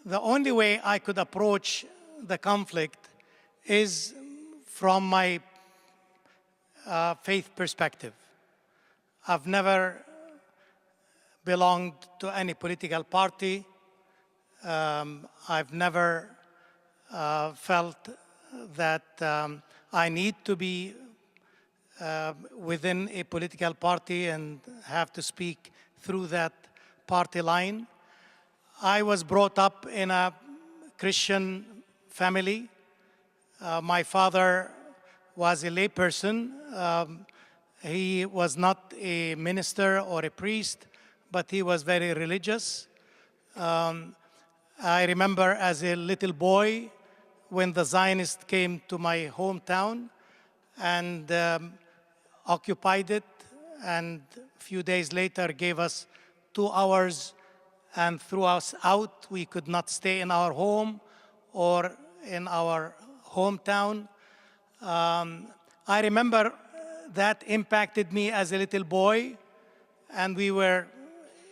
the only way I could approach the conflict is from my faith perspective. I've never belonged to any political party. I've never felt that I need to be within a political party and have to speak through that party line. I was brought up in a Christian family. My father was a layperson. He was not a minister or a priest, but he was very religious. I remember as a little boy when the Zionists came to my hometown and occupied it, and a few days later gave us 2 hours and threw us out. We could not stay in our home or in our hometown. I remember that impacted me as a little boy, and we were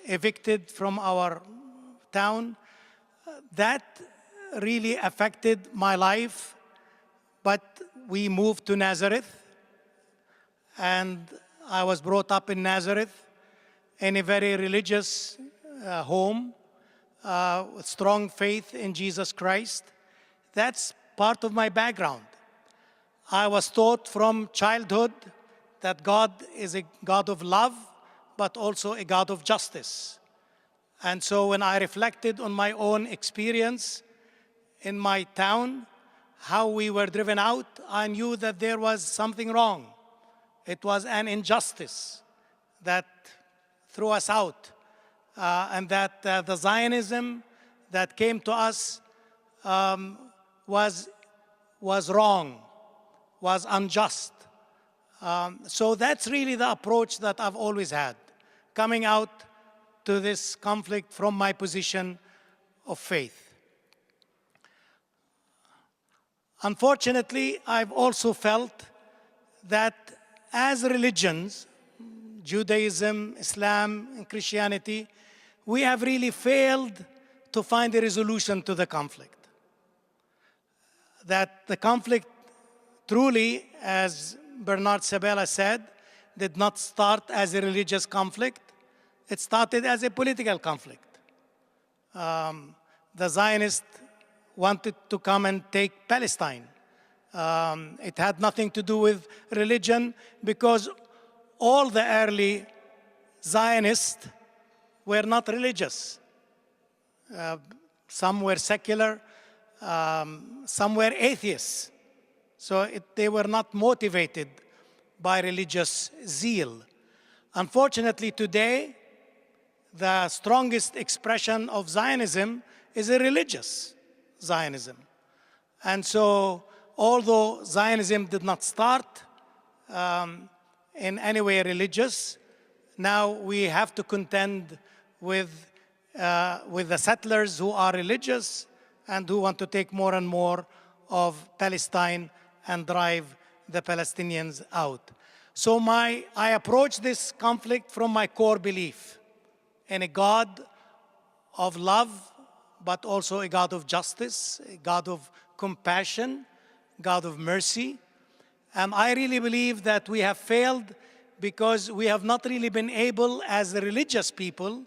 evicted from our town. That really affected my life, but we moved to Nazareth, and I was brought up in Nazareth in a very religious home, with strong faith in Jesus Christ. That's part of my background. I was taught from childhood that God is a God of love, but also a God of justice. And so when I reflected on my own experience in my town, how we were driven out, I knew that there was something wrong. It was an injustice that threw us out, and that the Zionism that came to us was wrong, was unjust. So that's really the approach that I've always had, coming out to this conflict from my position of faith. Unfortunately, I've also felt that as religions, Judaism, Islam, and Christianity, we have really failed to find a resolution to the conflict. That the conflict truly, as Bernard Sabella said, did not start as a religious conflict. It started as a political conflict. The Zionists wanted to come and take Palestine. It had nothing to do with religion, because all the early Zionists were not religious. Some were secular, some were atheists. So they were not motivated by religious zeal. Unfortunately, today, the strongest expression of Zionism is a religious Zionism. And so, although Zionism did not start in any way religious, now we have to contend with the settlers who are religious and who want to take more and more of Palestine and drive the Palestinians out. So I approach this conflict from my core belief in a God of love, but also a God of justice, a God of compassion, God of mercy. And I really believe that we have failed because we have not really been able, as a religious people,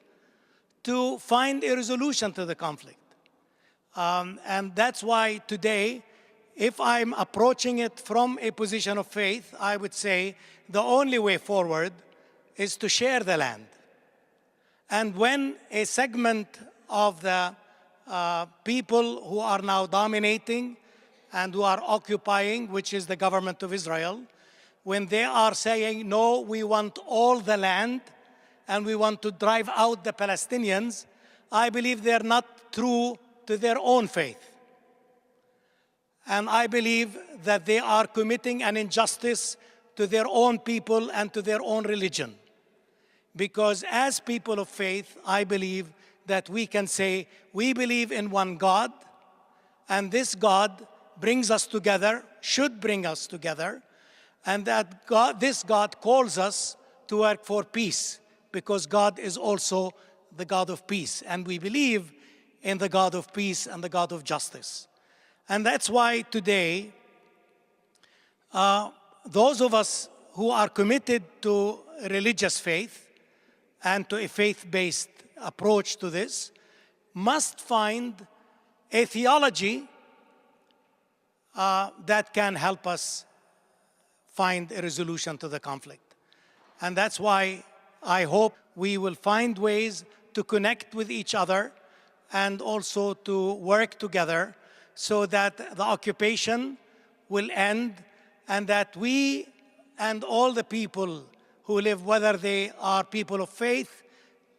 to find a resolution to the conflict. And that's why today, if I'm approaching it from a position of faith, I would say the only way forward is to share the land. And when a segment of the people who are now dominating and who are occupying, which is the government of Israel, when they are saying, no, we want all the land and we want to drive out the Palestinians, I believe they're not true to their own faith. And I believe that they are committing an injustice to their own people and to their own religion. Because as people of faith, I believe that we can say, we believe in one God, and this God brings us together, should bring us together, and that this God calls us to work for peace, because God is also the God of peace. And we believe in the God of peace and the God of justice. And that's why today, those of us who are committed to religious faith and to a faith-based approach to this must find a theology that can help us find a resolution to the conflict. And that's why I hope we will find ways to connect with each other and also to work together so that the occupation will end and that we and all the people who live, whether they are people of faith,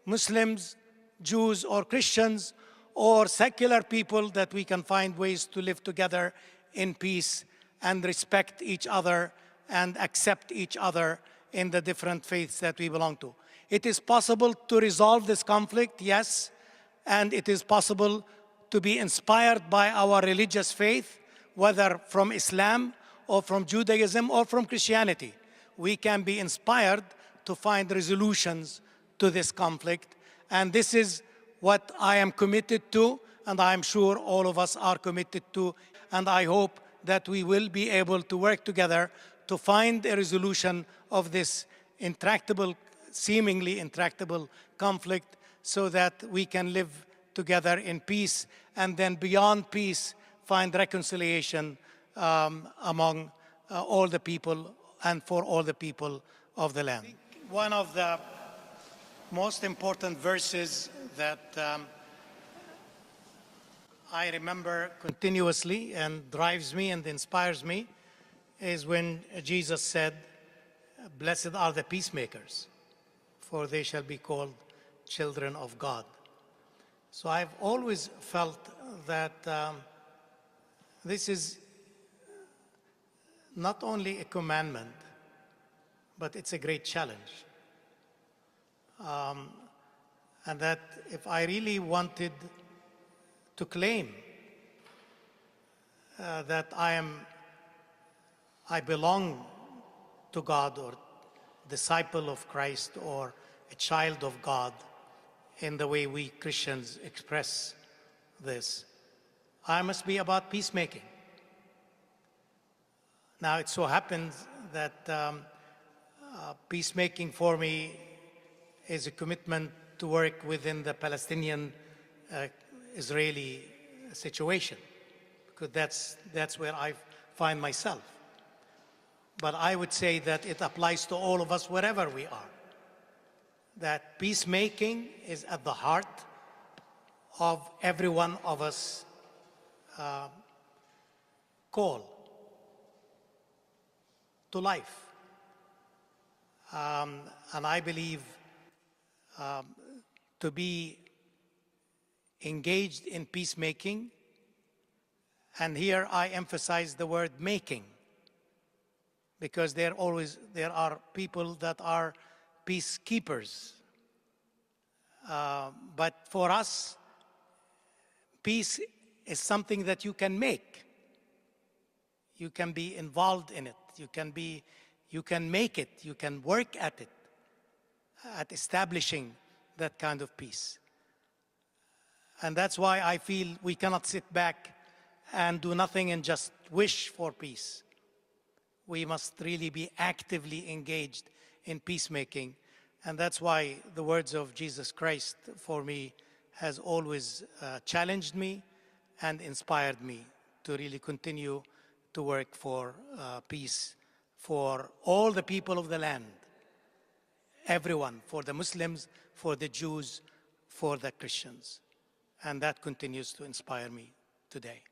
Muslims, Jews, or Christians, or secular people, that we can find ways to live together in peace and respect each other and accept each other in the different faiths that we belong to. It is possible to resolve this conflict, yes, and it is possible to be inspired by our religious faith, whether from Islam or from Judaism or from Christianity. We can be inspired to find resolutions to this conflict, and this is what I am committed to, and I am sure all of us are committed to, and I hope that we will be able to work together to find a resolution of this intractable, seemingly intractable conflict so that we can live together in peace and then beyond peace find reconciliation among all the people and for all the people of the land. One of the most important verses that I remember continuously and drives me and inspires me is when Jesus said, "Blessed are the peacemakers, for they shall be called children of God." So I've always felt that this is not only a commandment, but it's a great challenge. And that if I really wanted to claim that I belong to God, or disciple of Christ, or a child of God, in the way we Christians express this, I must be about peacemaking. Now, it so happens that peacemaking for me is a commitment to work within the Palestinian-Israeli situation, because that's where I find myself. But I would say that it applies to all of us wherever we are, that peacemaking is at the heart of every one of us call to life. And I believe to be engaged in peacemaking, and here I emphasize the word making, because there are people that are peacekeepers. But for us, peace is something that you can make. You can be involved in it. You can make it. You can work at it, at establishing that kind of peace. And that's why I feel we cannot sit back and do nothing and just wish for peace. We must really be actively engaged in peacemaking. And that's why the words of Jesus Christ for me has always challenged me and inspired me to really continue to work for peace for all the people of the land, everyone, for the Muslims, for the Jews, for the Christians. And that continues to inspire me today.